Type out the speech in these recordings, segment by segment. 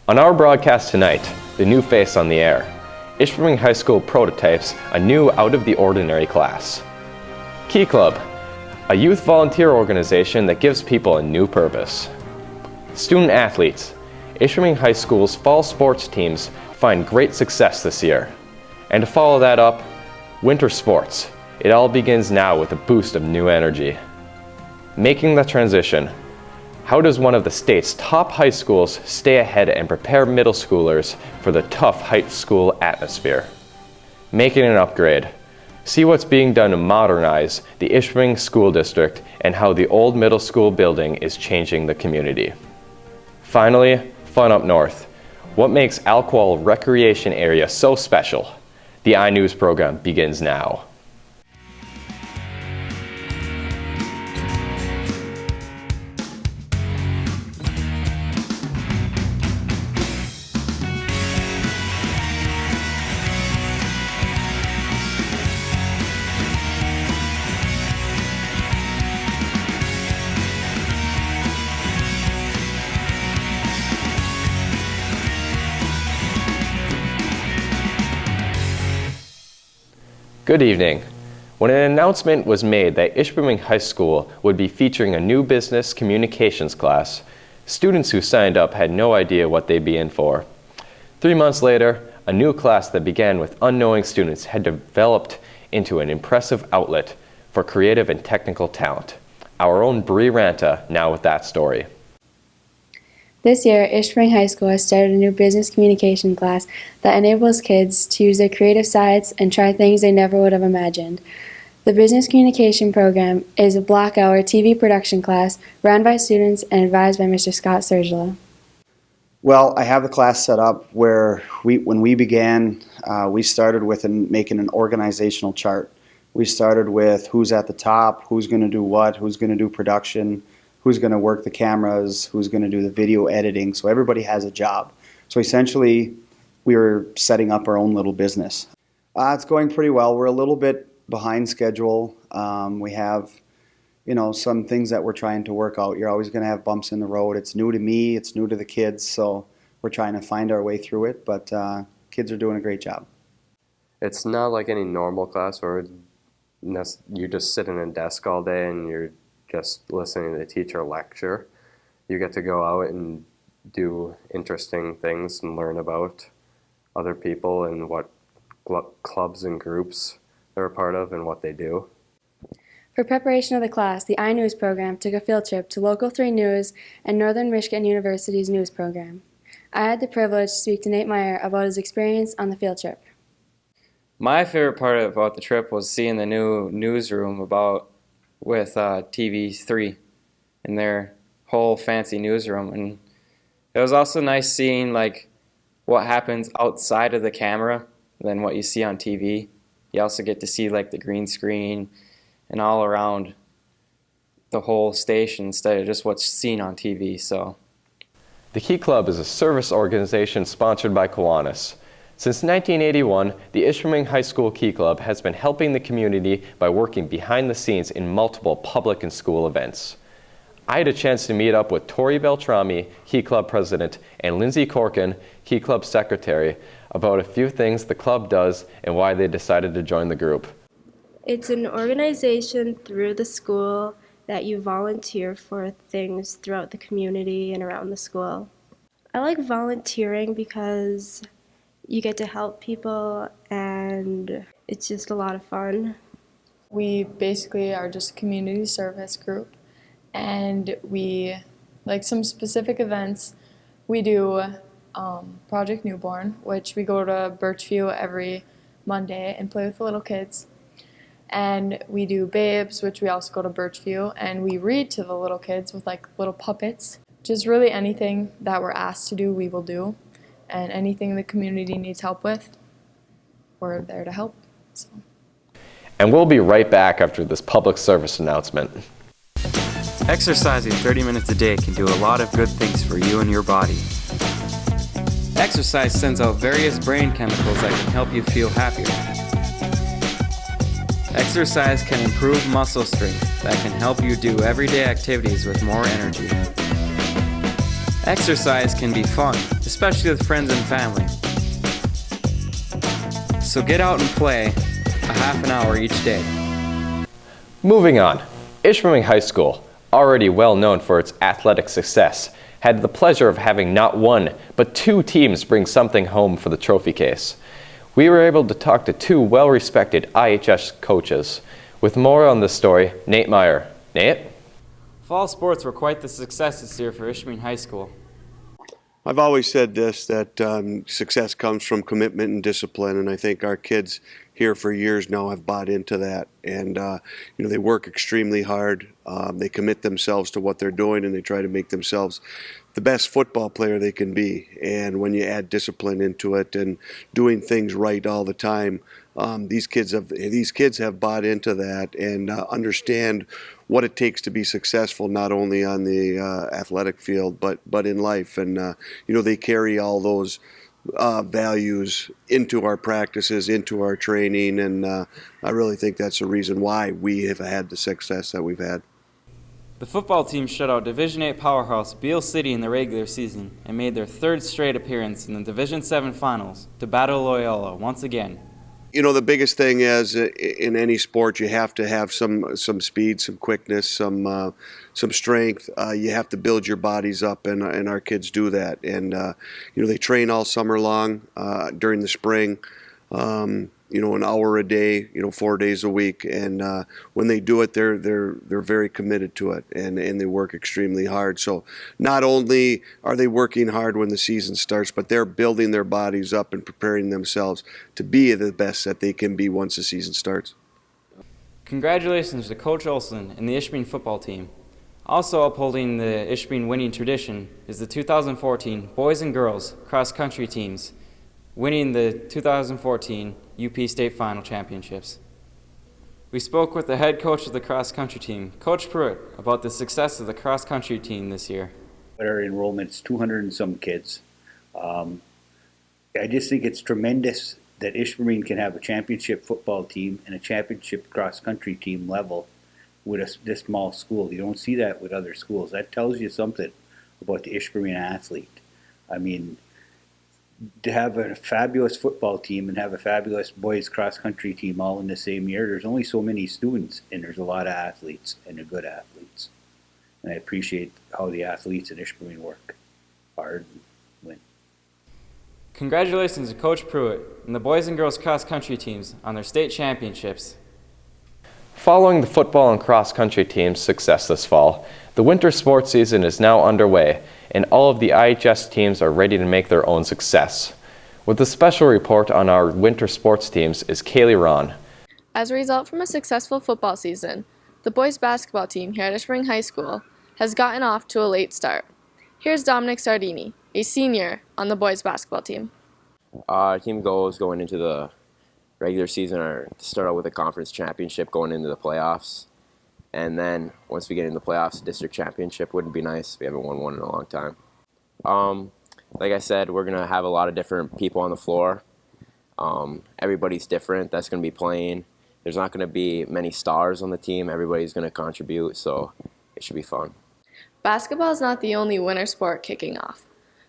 On our broadcast tonight, the new face on the air. Ishpeming High School prototypes a new out-of-the-ordinary class. Key Club, a youth volunteer organization that gives people a new purpose. Student athletes, Ishpeming High School's fall sports teams find great success this year. And to follow that up, winter sports. It all begins now with a boost of new energy. Making the transition. How does one of the state's top high schools stay ahead and prepare middle schoolers for the tough high school atmosphere? Making an upgrade. See what's being done to modernize the Ishpeming School District and how the old middle school building is changing the community. Finally, fun up north. What makes Alcohol Recreation Area so special? The iNews program begins now. Good evening. When an announcement was made that Ishpeming High School would be featuring a new business communications class, students who signed up had no idea what they'd be in for. 3 months later, a new class that began with unknowing students had developed into an impressive outlet for creative and technical talent. Our own Bree Ranta now with that story. This year, Ishpeming High School has started a new business communication class that enables kids to use their creative sides and try things they never would have imagined. The business communication program is a block-hour TV production class run by students and advised by Mr. Scott Sergila. Well, I have the class set up where when we began, we started with making an organizational chart. We started with who's at the top, who's going to do what, who's going to do production, who's going to work the cameras, who's going to do the video editing, so everybody has a job. So essentially, we were setting up our own little business. It's going pretty well. We're a little bit behind schedule. We have, some things that we're trying to work out. You're always going to have bumps in the road. It's new to me, it's new to the kids, so we're trying to find our way through it, but kids are doing a great job. It's not like any normal class where you just sit in a desk all day and you're just listening to the teacher lecture. You get to go out and do interesting things and learn about other people and what clubs and groups they're a part of and what they do. For preparation of the class, the iNews program took a field trip to Local 3 News and Northern Michigan University's news program. I had the privilege to speak to Nate Meyer about his experience on the field trip. My favorite part about the trip was seeing the new newsroom with TV3 and their whole fancy newsroom, and it was also nice seeing what happens outside of the camera than what you see on TV. You also get to see the green screen and all around the whole station instead of just what's seen on TV. So The Key Club is a service organization sponsored by Kiwanis. Since 1981, the Ishpeming High School Key Club has been helping the community by working behind the scenes in multiple public and school events. I had a chance to meet up with Tori Beltrami, Key Club President, and Lindsay Corkin, Key Club Secretary, about a few things the club does and why they decided to join the group. It's an organization through the school that you volunteer for things throughout the community and around the school. I like volunteering because you get to help people, and it's just a lot of fun. We basically are just a community service group, and we, some specific events, we do Project Newborn, which we go to Bridgeview every Monday and play with the little kids. And we do Babes, which we also go to Bridgeview, and we read to the little kids with little puppets. Just really anything that we're asked to do, we will do. And anything the community needs help with, we're there to help. So. And we'll be right back after this public service announcement. Exercising 30 minutes a day can do a lot of good things for you and your body. Exercise sends out various brain chemicals that can help you feel happier. Exercise can improve muscle strength that can help you do everyday activities with more energy. Exercise can be fun, especially with friends and family. So get out and play a half an hour each day. Moving on, Ishpeming High School, already well known for its athletic success, had the pleasure of having not one, but two teams bring something home for the trophy case. We were able to talk to two well-respected IHS coaches. With more on this story, Nate Meyer. Nate? Fall sports were quite the success this year for Ishpeming High School. I've always said this, that success comes from commitment and discipline, and I think our kids here for years now have bought into that. And they work extremely hard. They commit themselves to what they're doing, and they try to make themselves the best football player they can be. And when you add discipline into it and doing things right all the time, these kids have bought into that and understand what it takes to be successful, not only on the athletic field but in life. And they carry all those values into our practices, into our training, and I really think that's the reason why we have had the success that we've had. The football team shut out Division VIII powerhouse Beale City in the regular season and made their third straight appearance in the Division VII finals to battle Loyola once again. The biggest thing is in any sport, you have to have some speed, some quickness, some strength. You have to build your bodies up, and our kids do that. And they train all summer long during the spring. An hour a day, 4 days a week, and when they do it, they're very committed to it, and they work extremely hard. So not only are they working hard when the season starts, but they're building their bodies up and preparing themselves to be the best that they can be once the season starts. Congratulations to Coach Olson and the Ishpeming football team. Also upholding the Ishpeming winning tradition is the 2014 boys and girls cross-country teams, winning the 2014 UP State Final Championships. We spoke with the head coach of the cross-country team, Coach Pruitt, about the success of the cross-country team this year. Our enrollment's 200 and some kids. I just think it's tremendous that Ishpeming can have a championship football team and a championship cross-country team level with this small school. You don't see that with other schools. That tells you something about the Ishpeming athlete. I mean, to have a fabulous football team and have a fabulous boys cross-country team all in the same year, there's only so many students, and there's a lot of athletes, and they're good athletes. And I appreciate how the athletes at Ishpeming work hard and win. Congratulations to Coach Pruitt and the boys and girls cross-country teams on their state championships. Following the football and cross-country team's success this fall, the winter sports season is now underway, and all of the IHS teams are ready to make their own success. With a special report on our winter sports teams is Kaylee Ron. As a result from a successful football season, the boys basketball team here at Ishpeming High School has gotten off to a late start. Here's Dominic Sardini, a senior on the boys basketball team. Our team goals going into the regular season are to start out with a conference championship going into the playoffs. And then once we get into the playoffs, district championship wouldn't be nice. We haven't won one in a long time. Like I said, we're going to have a lot of different people on the floor. Everybody's different that's going to be playing. There's not going to be many stars on the team. Everybody's going to contribute, so it should be fun. Basketball is not the only winter sport kicking off.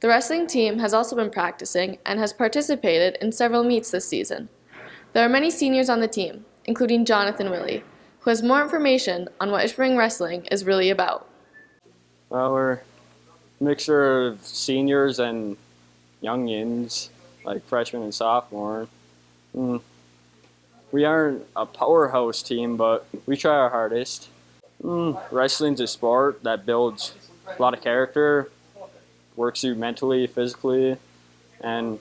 The wrestling team has also been practicing and has participated in several meets this season. There are many seniors on the team, including Jonathan Willie, who has more information on what Ishpeming wrestling is really about. Well, we're a mixture of seniors and youngins, like freshmen and sophomore. We aren't a powerhouse team, but we try our hardest. Wrestling's a sport that builds a lot of character, works you mentally, physically, and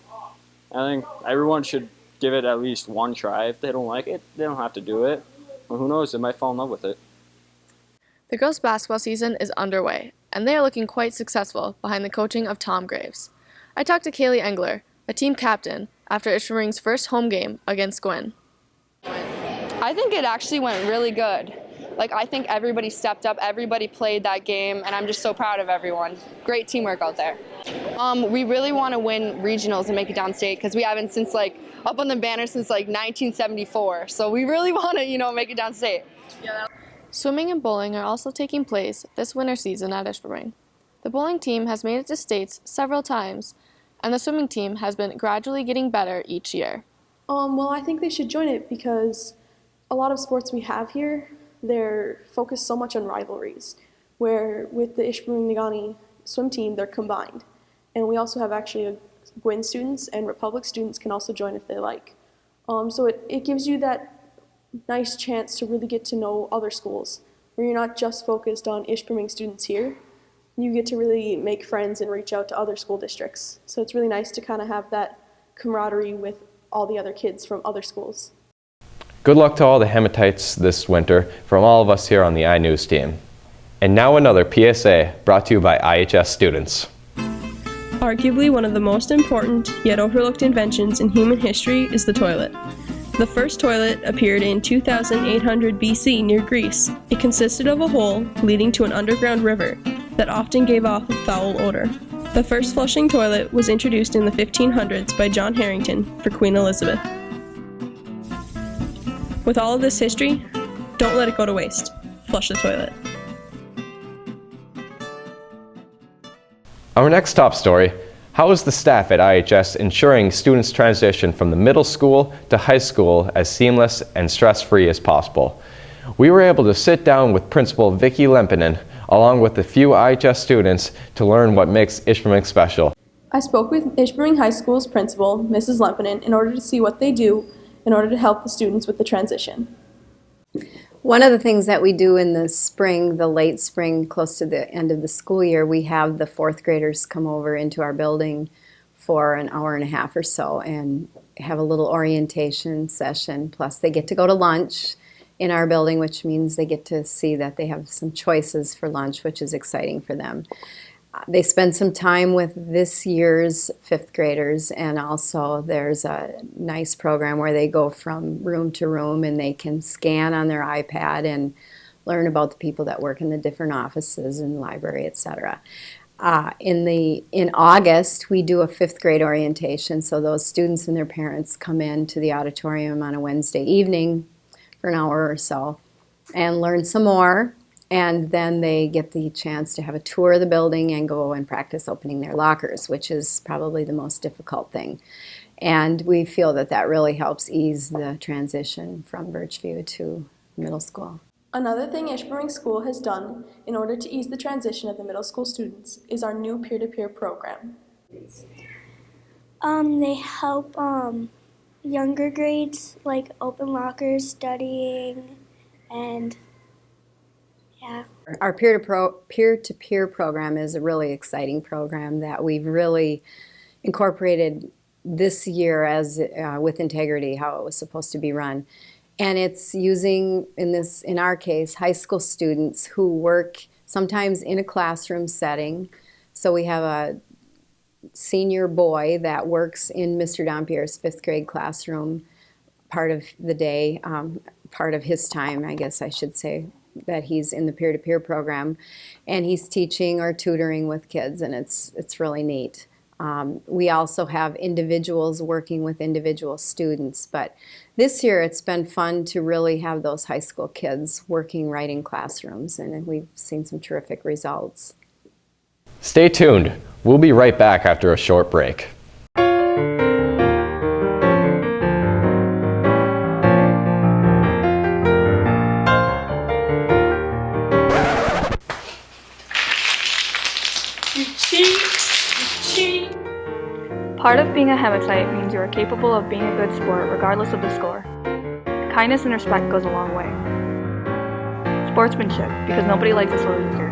I think everyone should give it at least one try. If they don't like it, they don't have to do it. Well, who knows, they might fall in love with it. The girls' basketball season is underway, and they are looking quite successful behind the coaching of Tom Graves. I talked to Kaylee Engler, a team captain, after Ishpeming's first home game against Gwyn. I think it actually went really good. I think everybody stepped up, everybody played that game, and I'm just so proud of everyone. Great teamwork out there. We really want to win regionals and make it downstate because we haven't since up on the banner since 1974. So we really want to, make it downstate. Swimming and bowling are also taking place this winter season at Ishpeming. The bowling team has made it to states several times, and the swimming team has been gradually getting better each year. Well, I think they should join it because a lot of sports we have here, they're focused so much on rivalries, where with the Ishpeming swim team, they're combined. And we also have actually Gwyn students and Republic students can also join if they like. So it gives you that nice chance to really get to know other schools, where you're not just focused on Ishpeming students here. You get to really make friends and reach out to other school districts. So it's really nice to kind of have that camaraderie with all the other kids from other schools. Good luck to all the Hematites this winter from all of us here on the iNews team. And now another PSA brought to you by IHS students. Arguably one of the most important yet overlooked inventions in human history is the toilet. The first toilet appeared in 2800 BC near Greece. It consisted of a hole leading to an underground river that often gave off a foul odor. The first flushing toilet was introduced in the 1500s by John Harrington for Queen Elizabeth. With all of this history, don't let it go to waste. Flush the toilet. Our next top story: how is the staff at IHS ensuring students transition from the middle school to high school as seamless and stress-free as possible? We were able to sit down with Principal Vicki Lempinen along with a few IHS students to learn what makes Ishpeming special. I spoke with Ishpeming High School's principal, Mrs. Lempinen, in order to see what they do in order to help the students with the transition. One of the things that we do in the spring, the late spring, close to the end of the school year, we have the fourth graders come over into our building for an hour and a half or so and have a little orientation session. Plus they get to go to lunch in our building, which means they get to see that they have some choices for lunch, which is exciting for them. They spend some time with this year's fifth graders, and also there's a nice program where they go from room to room and they can scan on their iPad and learn about the people that work in the different offices and library, etc. In August, we do a fifth grade orientation, so those students and their parents come in to the auditorium on a Wednesday evening for an hour or so and learn some more. And then they get the chance to have a tour of the building and go and practice opening their lockers, which is probably the most difficult thing. And we feel that that really helps ease the transition from Bridgeview to middle school. Another thing Ishpeming School has done in order to ease the transition of the middle school students is our new peer-to-peer program. They help younger grades, like open lockers, studying, and yeah. Our peer-to-peer program is a really exciting program that we've really incorporated this year as with integrity, how it was supposed to be run. And it's using, in our case, high school students who work sometimes in a classroom setting. So we have a senior boy that works in Mr. Dompierre's fifth grade classroom part of the day, part of his time, I guess I should say, that he's in the peer-to-peer program, and he's teaching or tutoring with kids, and it's really neat. We also have individuals working with individual students, but this year it's been fun to really have those high school kids working right in classrooms, and we've seen some terrific results. Stay tuned. We'll be right back after a short break. Part of being a Hematite means you are capable of being a good sport regardless of the score. Kindness and respect goes a long way. Sportsmanship, because nobody likes a sore loser.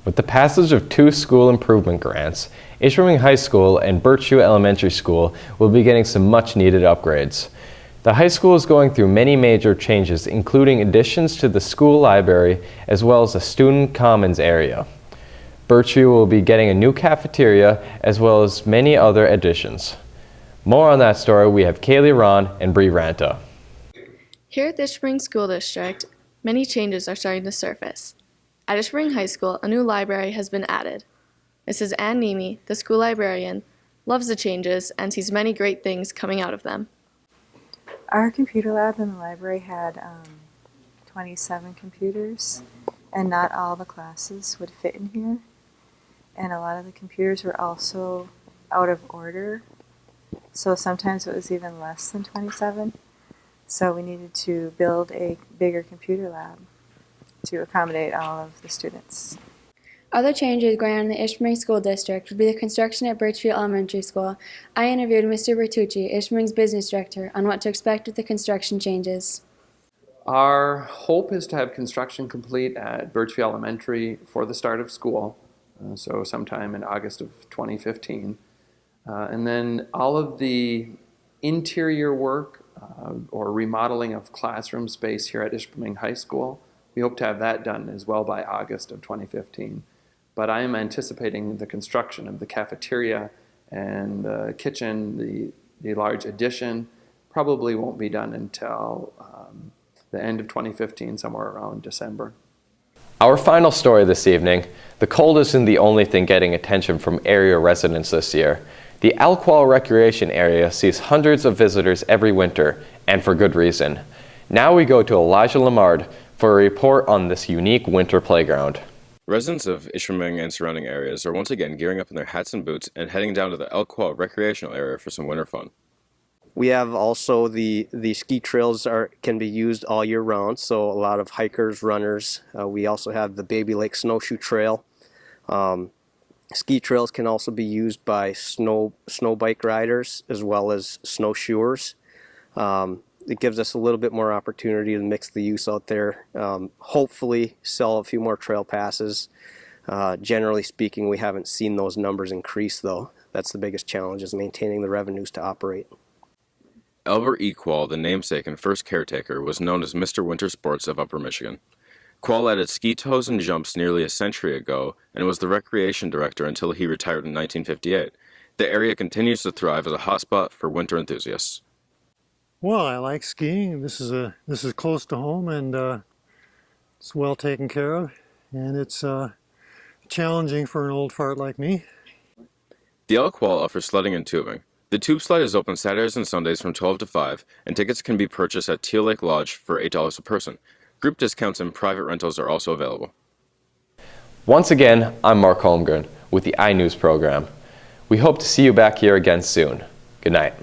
With the passage of 2 school improvement grants, Ishpeming High School and Bridgeview Elementary School will be getting some much needed upgrades. The high school is going through many major changes, including additions to the school library as well as a student commons area. Bridgeview will be getting a new cafeteria as well as many other additions. More on that story, we have Kaylee Ron and Bree Ranta. Here at the Ishpeming School District, many changes are starting to surface. At Ishpeming High School, a new library has been added. Mrs. Ann Nemi, the school librarian, loves the changes and sees many great things coming out of them. Our computer lab in the library had 27 computers, and not all the classes would fit in here. And a lot of the computers were also out of order, so sometimes it was even less than 27. So we needed to build a bigger computer lab to accommodate all of the students. Other changes going on in the Ishpeming School District would be the construction at Bridgeview Elementary School. I interviewed Mr. Bertucci, Ishpeming's business director, on what to expect with the construction changes. Our hope is to have construction complete at Bridgeview Elementary for the start of school, so sometime in August of 2015. And then all of the interior work or remodeling of classroom space here at Ishpeming High School, we hope to have that done as well by August of 2015. But I am anticipating the construction of the cafeteria and the kitchen, the large addition, probably won't be done until the end of 2015, somewhere around December. Our final story this evening: the cold isn't the only thing getting attention from area residents this year. The Alqual Recreation Area sees hundreds of visitors every winter, and for good reason. Now we go to Elijah Lamard for a report on this unique winter playground. Residents of Ishpeming and surrounding areas are once again gearing up in their hats and boots and heading down to the Alqual Recreational Area for some winter fun. We have also the ski trails can be used all year round, so a lot of hikers, runners. We also have the Baby Lake Snowshoe Trail. Ski trails can also be used by snow bike riders as well as snowshoers. It gives us a little bit more opportunity to mix the use out there. Hopefully sell a few more trail passes. Generally speaking, we haven't seen those numbers increase though. That's the biggest challenge, is maintaining the revenues to operate. Albert E. Quall, the namesake and first caretaker, was known as Mr. Winter Sports of Upper Michigan. Quall added ski tows and jumps nearly a century ago and was the recreation director until he retired in 1958. The area continues to thrive as a hotspot for winter enthusiasts. Well, I like skiing. This is close to home, and it's well taken care of, and it's challenging for an old fart like me. The Alqual offers sledding and tubing. The tube slide is open Saturdays and Sundays from 12 to 5, and tickets can be purchased at Teal Lake Lodge for $8 a person. Group discounts and private rentals are also available. Once again, I'm Mark Holmgren with the iNews program. We hope to see you back here again soon. Good night.